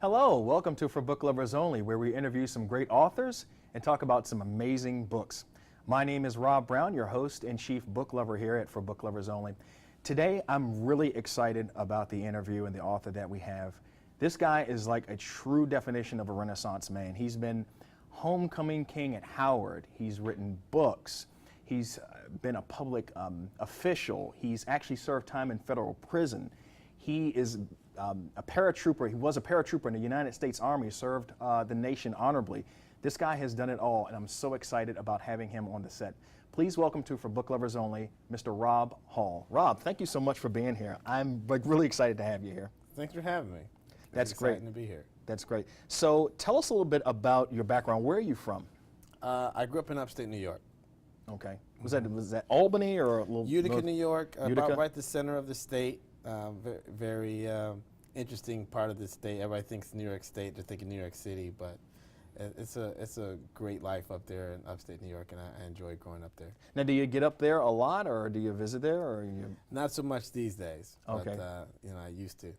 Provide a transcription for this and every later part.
Hello, welcome to For Book Lovers Only, where we interview some great authors and talk about some amazing books. My name is Rob Brown, your host and chief book lover here at For Book Lovers Only. Today, I'm really excited about the interview and the author that we have. This guy is like a true definition of a Renaissance man. He's been homecoming king at Howard. He's written books. He's been a public official. He's actually served time in federal prison. He is a paratrooper. He was a paratrooper in the United States Army, served the nation honorably. This guy has done it all, and I'm so excited about having him on the set. Please welcome to For Book Lovers Only, Mr. Rob Hall. Rob, thank you so much for being here. I'm really excited to have you here. Thanks for having me. That's great. Exciting to be here. That's great. So tell us a little bit about your background. Where are you from? I grew up in upstate New York. Okay. Was that Albany or a little? Utica, New York, Utica? about right the center of the state. Very interesting part of the state. Everybody thinks New York State, they're thinking New York City, but it's a great life up there in upstate New York, and I enjoy growing up there. Now, do you get up there a lot, or do you visit there, or you? Not so much these days. Okay. But I used to.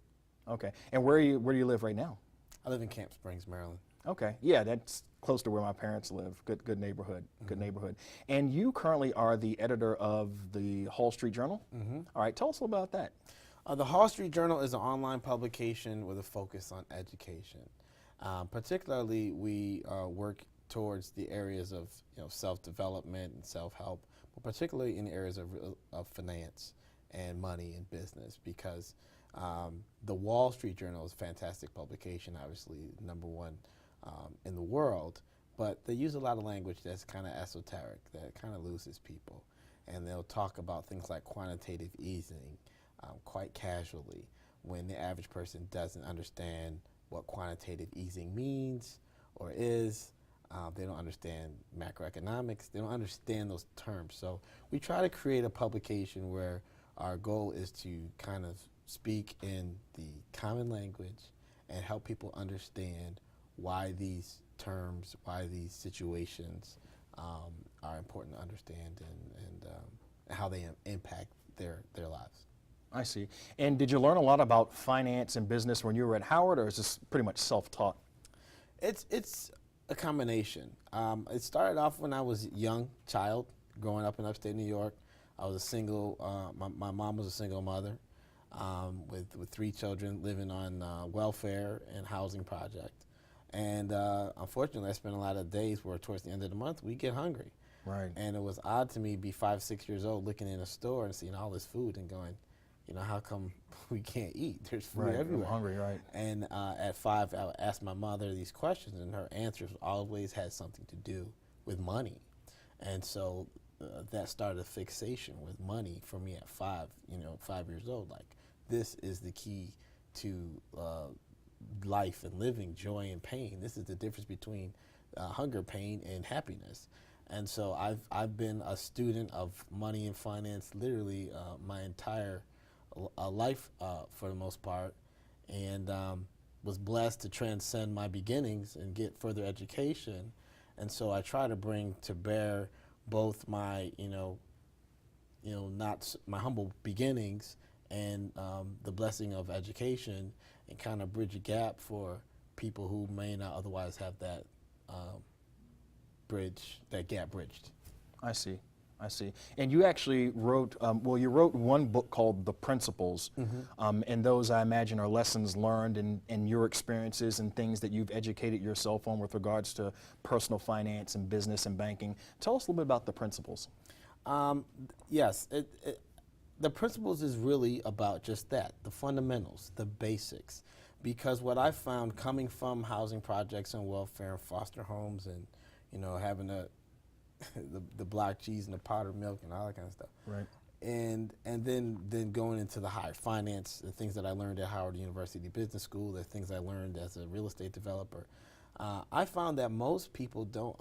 Okay. And where do you live right now? I live in Camp Springs, Maryland. Okay. Yeah, that's close to where my parents live. Good neighborhood. Good neighborhood. And you currently are the editor of the Hall Street Journal. All right. Tell us a little about that. The Hall Street Journal is an online publication with a focus on education. Particularly, we work towards the areas of self-development and self-help, but particularly in the areas of finance and money and business, because the Wall Street Journal is a fantastic publication, obviously #1 in the world, but they use a lot of language that's kind of esoteric, that kind of loses people. And they'll talk about things like quantitative easing quite casually, when the average person doesn't understand what quantitative easing means or is. They don't understand macroeconomics. They don't understand those terms. So we try to create a publication where our goal is to kind of speak in the common language and help people understand why these terms, why these situations are important to understand, and how they impact their lives. I see. And did you learn a lot about finance and business when you were at Howard, or is this pretty much self-taught? It's a combination. It started off when I was a young child, growing up in upstate New York. I was a single, my mom was a single mother with 3 children, living on welfare and housing project. And unfortunately, I spent a lot of days where towards the end of the month, we get hungry. Right. And it was odd to me, be 5, 6 years old, looking in a store and seeing all this food and going, how come we can't eat? There's food everywhere. I'm hungry, right. And at 5, I would ask my mother these questions, and her answers always had something to do with money. And so that started a fixation with money for me at 5, 5 years old. Like, this is the key to life and living, joy and pain. This is the difference between hunger, pain, and happiness. And so I've been a student of money and finance literally my entire life for the most part, and was blessed to transcend my beginnings and get further education. And so I try to bring to bear both my, not my humble beginnings and the blessing of education, and kind of bridge a gap for people who may not otherwise have that gap bridged. I see. And you actually wrote, you wrote one book called The Principles, and those, I imagine, are lessons learned in your experiences and things that you've educated yourself on with regards to personal finance and business and banking. Tell us a little bit about The Principles. Yes, The Principles is really about just that, the fundamentals, the basics. Because what I found coming from housing projects and welfare and foster homes and, having the block cheese and the powdered milk and all that kind of stuff. Right. And then going into the higher finance, the things that I learned at Howard University Business School, the things I learned as a real estate developer, I found that most people don't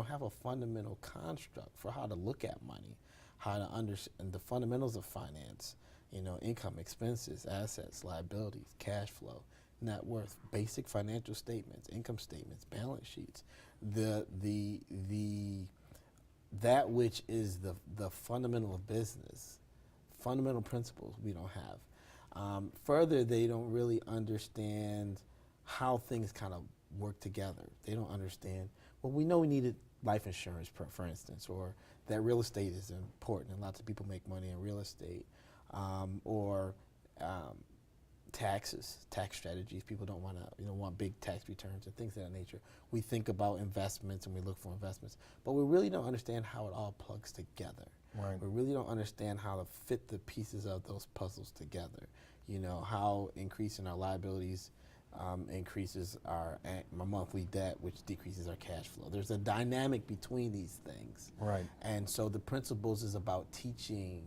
have a fundamental construct for how to look at money, how to understand the fundamentals of finance, income, expenses, assets, liabilities, cash flow, net worth, basic financial statements, income statements, balance sheets, that which is the fundamental of business, fundamental principles we don't have. Further, they don't really understand how things kind of work together. They don't understand. Well, we know we needed life insurance, for instance, or that real estate is important, and lots of people make money in real estate, or taxes, tax strategies. People don't want to, want big tax returns and things of that nature. We think about investments and we look for investments, but we really don't understand how it all plugs together. Right. We really don't understand how to fit the pieces of those puzzles together. How increasing our liabilities increases our monthly debt, which decreases our cash flow. There's a dynamic between these things. Right. And so the principles is about teaching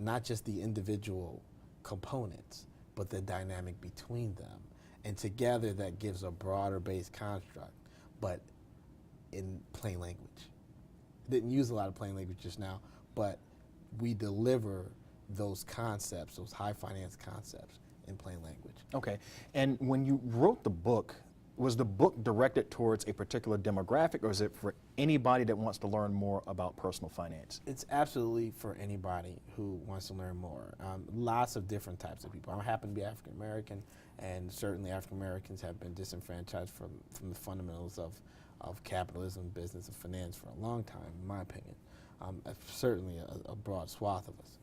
not just the individual components, but the dynamic between them. And together that gives a broader based construct, but in plain language. Didn't use a lot of plain language just now, but we deliver those concepts, those high finance concepts, in plain language. Okay. And when you wrote the book, was the book directed towards a particular demographic, or is it for anybody that wants to learn more about personal finance? It's absolutely for anybody who wants to learn more. Lots of different types of people. I happen to be African American, and certainly African Americans have been disenfranchised from the fundamentals of capitalism, business, and finance for a long time, in my opinion. Certainly a broad swath of us.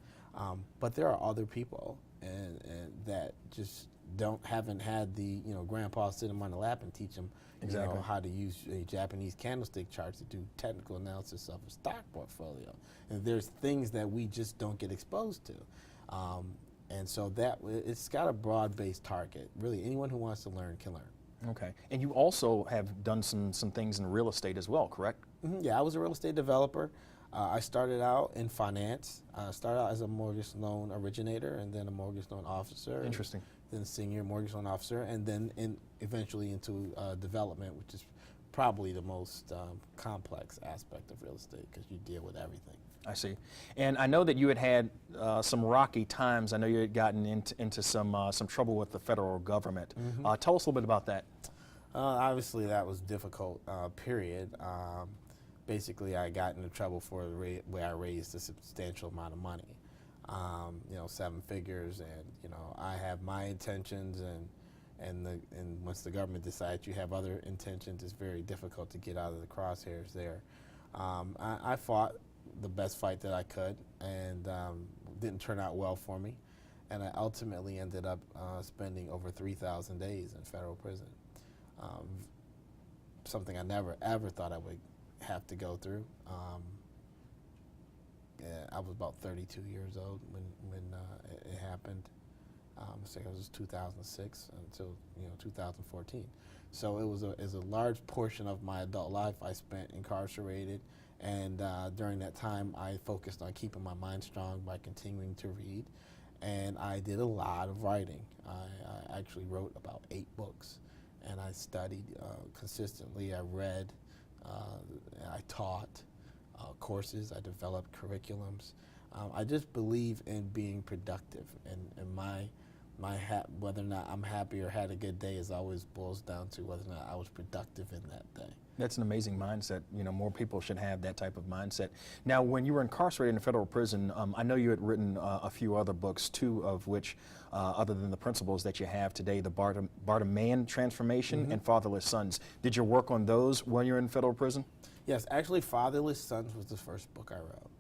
But there are other people and that just haven't had the grandpa sit them on the lap and teach them how to use a Japanese candlestick chart to do technical analysis of a stock portfolio. And there's things that we just don't get exposed to. And so it's got a broad-based target. Really, anyone who wants to learn can learn. Okay. And you also have done some things in real estate as well, correct? Mm-hmm. Yeah, I was a real estate developer. I started out in finance. I started out as a mortgage loan originator and then a mortgage loan officer. Interesting. Then senior mortgage loan officer, and then eventually into development, which is probably the most complex aspect of real estate because you deal with everything. I see. And I know that you had some rocky times. I know you had gotten into some trouble with the federal government. Mm-hmm. Tell us a little bit about that. Obviously, that was difficult period. Basically, I got into trouble for the way I raised a substantial amount of money, 7 figures, and I have my intentions, and once the government decides you have other intentions, it's very difficult to get out of the crosshairs there. I fought the best fight that I could, and didn't turn out well for me, and I ultimately ended up spending over 3,000 days in federal prison. Something I never ever thought I would have to go through. I was about 32 years old when it happened. So it was 2006 until 2014. So it was a large portion of my adult life I spent incarcerated, and during that time I focused on keeping my mind strong by continuing to read, and I did a lot of writing. I actually wrote about 8 books, and I studied consistently. I read. I taught courses. I developed curriculums. I just believe in being productive, and whether or not I'm happy or had a good day is always boils down to whether or not I was productive in that day. That's an amazing mindset. More people should have that type of mindset. Now, when you were incarcerated in a federal prison, I know you had written a few other books, 2 of which, other than the principles that you have today, the Bartimaeun Transformation Mm-hmm. and Fatherless Sons. Did you work on those when you were in federal prison? Yes, actually, Fatherless Sons was the first book I wrote,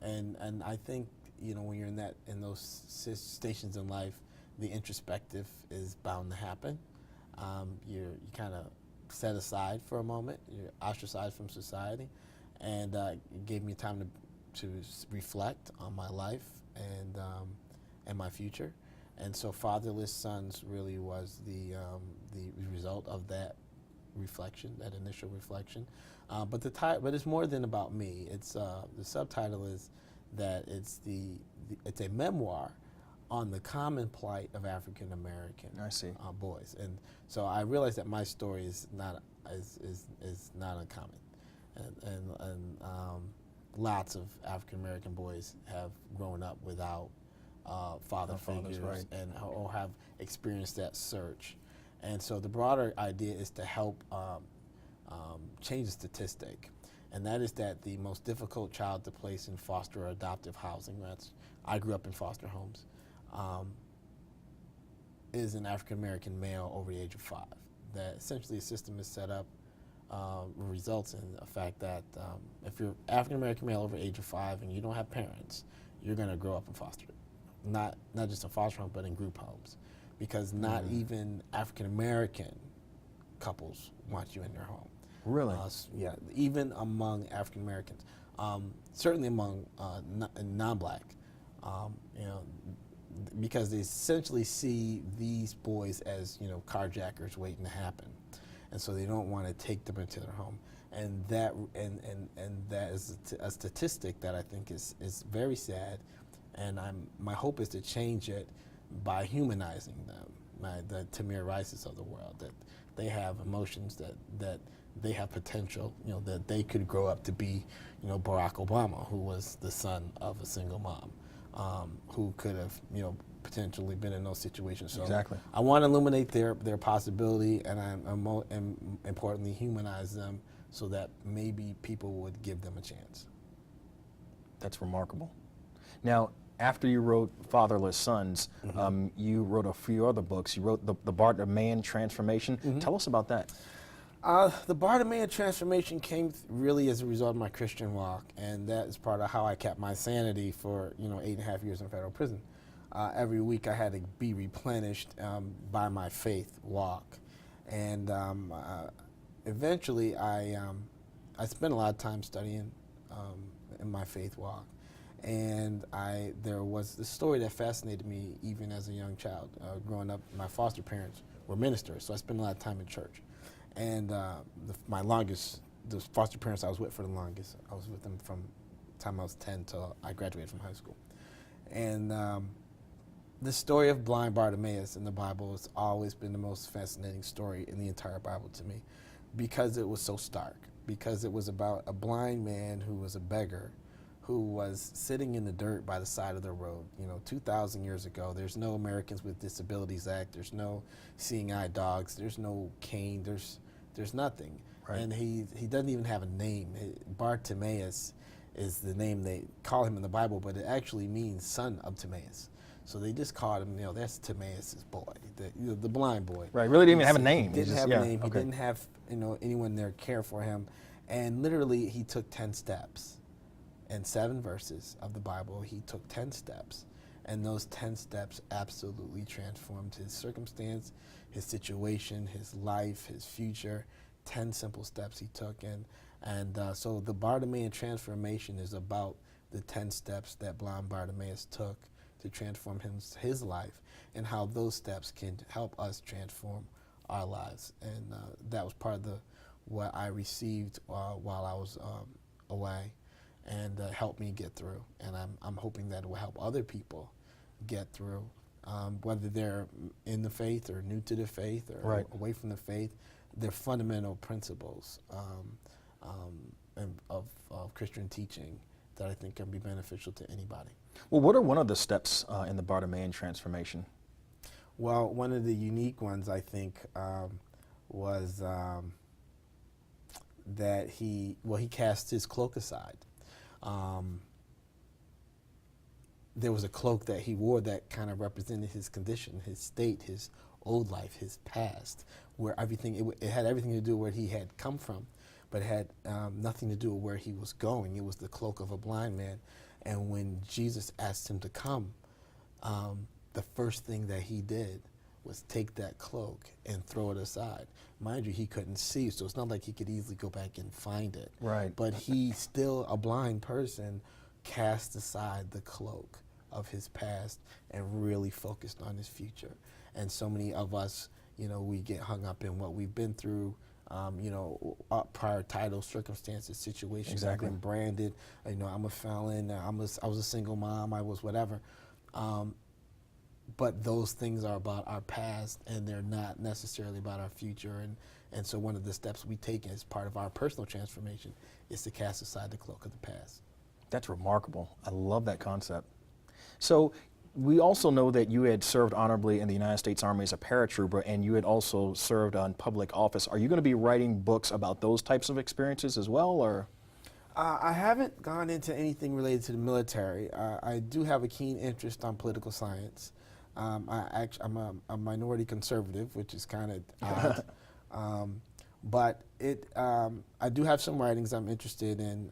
and I think when you're in those stations in life, the introspective is bound to happen. You kind of set aside for a moment. You're ostracized from society, and it gave me time to reflect on my life and my future. And so, Fatherless Sons really was the result of that reflection, that initial reflection. But it's more than about me. It's the subtitle is that it's a memoir on the common plight of African American boys, and so I realized that my story is not uncommon, and lots of African American boys have grown up without father figures, right. or have experienced that search, and so the broader idea is to help change the statistic. And that is that the most difficult child to place in foster or adoptive housing, I grew up in foster homes, is an African American male over the age of 5. That essentially the system is set up results in the fact that if you're African American male over the age of 5 and you don't have parents, you're going to grow up in foster, not just in foster homes, but in group homes, because not even African American couples want you in their home. Really? Yeah, even among African Americans, certainly among non-black, you know, because they essentially see these boys as, you know, carjackers waiting to happen, and so they don't want to take them into their home. And that is a statistic that I think is very sad, and my hope is to change it by humanizing them, the Tamir Rices of the world, that they have emotions, that they have potential, you know, that they could grow up to be, you know, Barack Obama, who was the son of a single mom, who could have, you know, potentially been in those situations. So exactly. I want to illuminate their possibility, and and importantly humanize them, so that maybe people would give them a chance. That's remarkable. Now, after you wrote Fatherless Sons, you wrote a few other books. You wrote the Bartimaeun Transformation. Tell us about that. The Bartimaeun Transformation came really as a result of my Christian walk, and that is part of how I kept my sanity for, you know, 8.5 years in federal prison. Every week I had to be replenished by my faith walk, and eventually I spent a lot of time studying in my faith walk, and there was this story that fascinated me even as a young child. Growing up, my foster parents were ministers, so I spent a lot of time in church. And the foster parents I was with for the longest, I was with them from the time I was 10 till I graduated from high school. And the story of blind Bartimaeus in the Bible has always been the most fascinating story in the entire Bible to me, because it was so stark, because it was about a blind man who was a beggar, who was sitting in the dirt by the side of the road. You know, 2,000 years ago, there's no Americans with Disabilities Act, there's no Seeing Eye Dogs, there's no cane, there's nothing. Right. And he doesn't even have a name. Bartimaeus is the name they call him in the Bible, but it actually means son of Timaeus. So they just called him, you know, that's Timaeus' boy, the blind boy. Right, really didn't even have a name. He didn't have a name, he didn't have, you know, anyone there care for him. And literally he took 10 steps. In 7 verses of the Bible, he took 10 steps, and those 10 steps absolutely transformed his circumstance, his situation, his life, his future. 10 simple steps he took, and so the Bartimaeun Transformation is about the 10 steps that blind Bartimaeus took to transform his life, and how those steps can help us transform our lives. And that was part of what I received while I was away, and help me get through. And I'm hoping that it will help other people get through, whether they're in the faith or new to the faith or away from the faith. They're fundamental principles of Christian teaching that I think can be beneficial to anybody. Well, what are one of the steps in the Bartimaeun Transformation? Well, one of the unique ones, I think, was that he cast his cloak aside. There was a cloak that he wore that kind of represented his condition, his state, his old life, his past, where everything, it had everything to do with where he had come from, but it had nothing to do with where he was going. It was the cloak of a blind man. And when Jesus asked him to come, the first thing that he did was take that cloak and throw it aside. Mind you, he couldn't see, so it's not like he could easily go back and find it. Right. But he, still a blind person, cast aside the cloak of his past and really focused on his future. And so many of us, you know, we get hung up in what we've been through, you know, prior titles, circumstances, situations. Exactly. I've been branded, you know, I'm a felon, I was a single mom, I was whatever. But those things are about our past, and they're not necessarily about our future. And so one of the steps we take as part of our personal transformation is to cast aside the cloak of the past. That's remarkable. I love that concept. So we also know that you had served honorably in the United States Army as a paratrooper, and you had also served on public office. Are you going to be writing books about those types of experiences as well, or? I haven't gone into anything related to the military. I do have a keen interest on political science. I'm a minority conservative, which is kind of odd. But I do have some writings I'm interested in,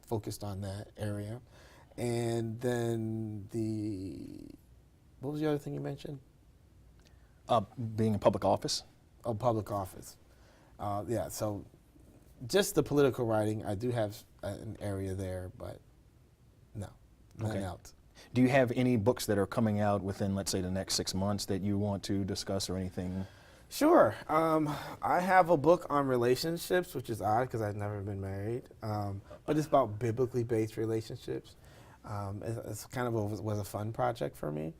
focused on that area. And then what was the other thing you mentioned? Being in public office. Oh, public office. Yeah, so just the political writing, I do have an area there, but no, nothing else. Do you have any books that are coming out within, let's say, the next 6 months that you want to discuss or anything? Sure. I have a book on relationships, which is odd because I've never been married, but it's about biblically based relationships. It's kind of was a fun project for me,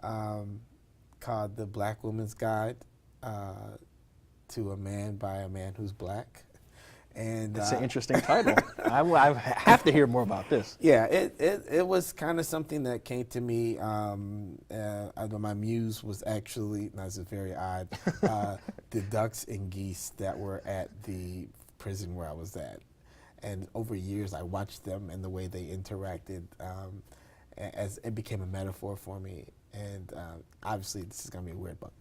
called The Black Woman's Guide to a Man by a Man Who's Black. And It's an interesting title. I have to hear more about this. Yeah, it was kind of something that came to me. My muse was actually, this is very odd, the ducks and geese that were at the prison where I was at. And over years, I watched them and the way they interacted, as it became a metaphor for me. And obviously, this is gonna be a weird book,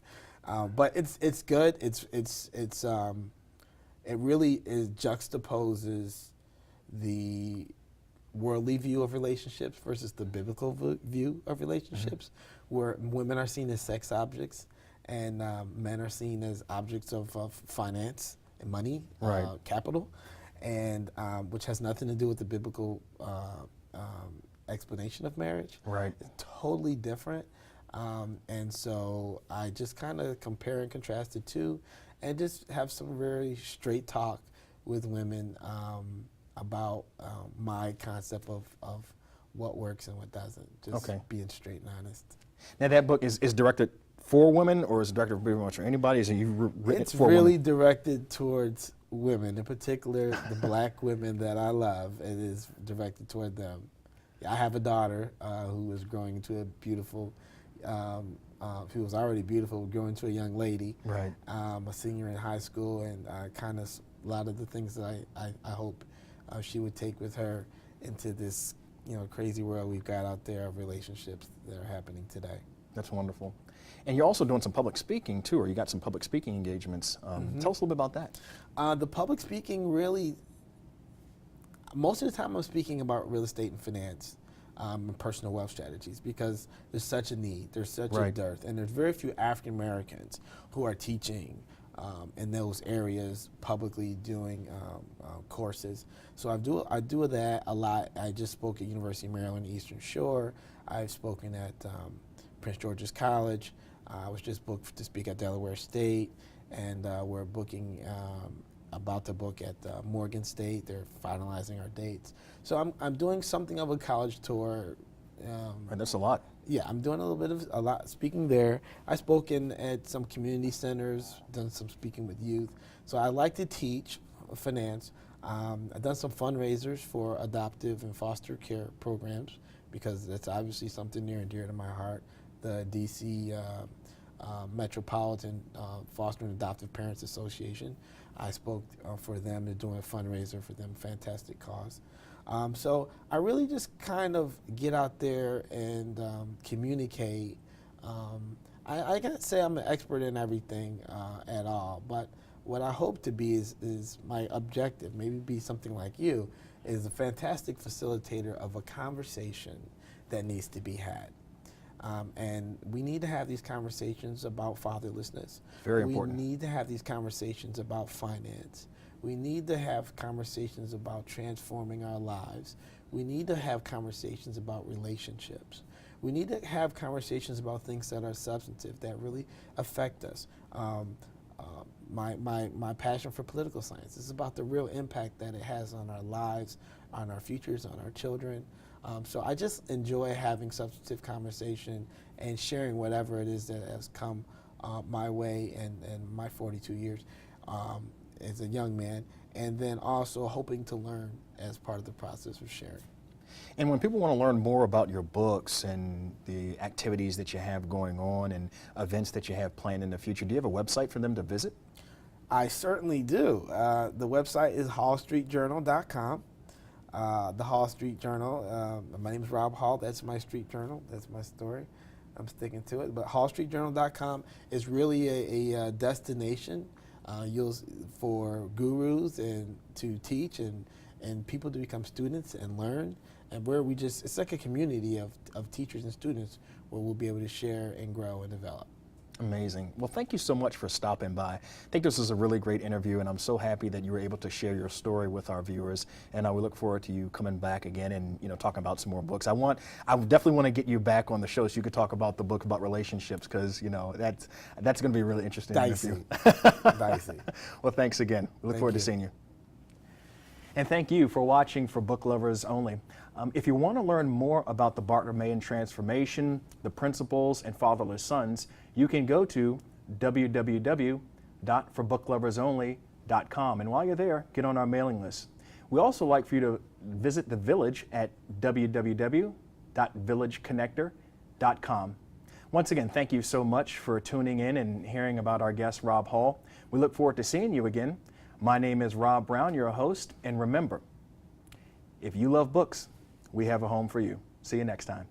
but it's good. It really juxtaposes the worldly view of relationships versus the biblical view of relationships, where women are seen as sex objects and men are seen as objects of finance and money, capital, and which has nothing to do with the biblical explanation of marriage. Right. It's totally different. And so I just kind of compare and contrast the two and just have some very straight talk with women about my concept of what works and what doesn't. Just being straight and honest. Now that book is directed for women, or is it directed pretty much for anybody? Is it written It's for really women? directed towards women, in particular the black women that I love. It is directed toward them. I have a daughter who is growing into a beautiful, who was already beautiful, growing into a young lady. Right. A senior in high school, and kind of a lot of the things that I hope she would take with her into this crazy world we've got out there of relationships that are happening today. That's wonderful. And you're also doing some public speaking too, or you got some public speaking engagements. Tell us a little bit about that. The public speaking, really, most of the time I'm speaking about real estate and finance and personal wealth strategies, because there's such a need, there's such a dearth, and there's very few African Americans who are teaching in those areas, publicly doing courses. So I do that a lot. I just spoke at University of Maryland Eastern Shore. I've spoken at Prince George's College. I was just booked to speak at Delaware State, and we're about to book at Morgan State. They're finalizing our dates. So I'm doing something of a college tour. And that's a lot. Yeah, I'm doing a lot speaking there. I've spoken at some community centers, done some speaking with youth. So I like to teach finance. I've done some fundraisers for adoptive and foster care programs, because that's obviously something near and dear to my heart. The DC Metropolitan Foster and Adoptive Parents Association, I spoke for them. They're doing a fundraiser for them, fantastic cause. So I really just kind of get out there and communicate. I can't say I'm an expert in everything at all, but what I hope to be is my objective, maybe be something like you, is a fantastic facilitator of a conversation that needs to be had. And we need to have these conversations about fatherlessness. Very important. We need to have these conversations about finance. We need to have conversations about transforming our lives. We need to have conversations about relationships. We need to have conversations about things that are substantive, that really affect us. My passion for political science is about the real impact that it has on our lives, on our futures, on our children. So I just enjoy having substantive conversation and sharing whatever it is that has come my way in my 42 years as a young man, and then also hoping to learn as part of the process of sharing. And when people want to learn more about your books and the activities that you have going on and events that you have planned in the future, do you have a website for them to visit? I certainly do. The website is hallstreetjournal.com. The Hall Street Journal. My name is Rob Hall. That's my street journal. That's my story. I'm sticking to it. But HallStreetJournal.com is really a destination for gurus and to teach and people to become students and learn. And where it's like a community of teachers and students where we'll be able to share and grow and develop. Amazing. Well, thank you so much for stopping by. I think this was a really great interview, and I'm so happy that you were able to share your story with our viewers. And we look forward to you coming back again and talking about some more books. I definitely want to get you back on the show so you could talk about the book about relationships, because that's going to be a really interesting interview. Dicey. Well, thanks again. We look forward to seeing you. And thank you for watching For Book Lovers Only. If you want to learn more about the Bartimaeun Transformation, the principles, and Fatherless Sons, you can go to www.forbookloversonly.com. And while you're there, get on our mailing list. We also like for you to visit the Village at www.villageconnector.com. Once again, thank you so much for tuning in and hearing about our guest, Rob Hall. We look forward to seeing you again. My name is Rob Brown, your host, and remember, if you love books, we have a home for you. See you next time.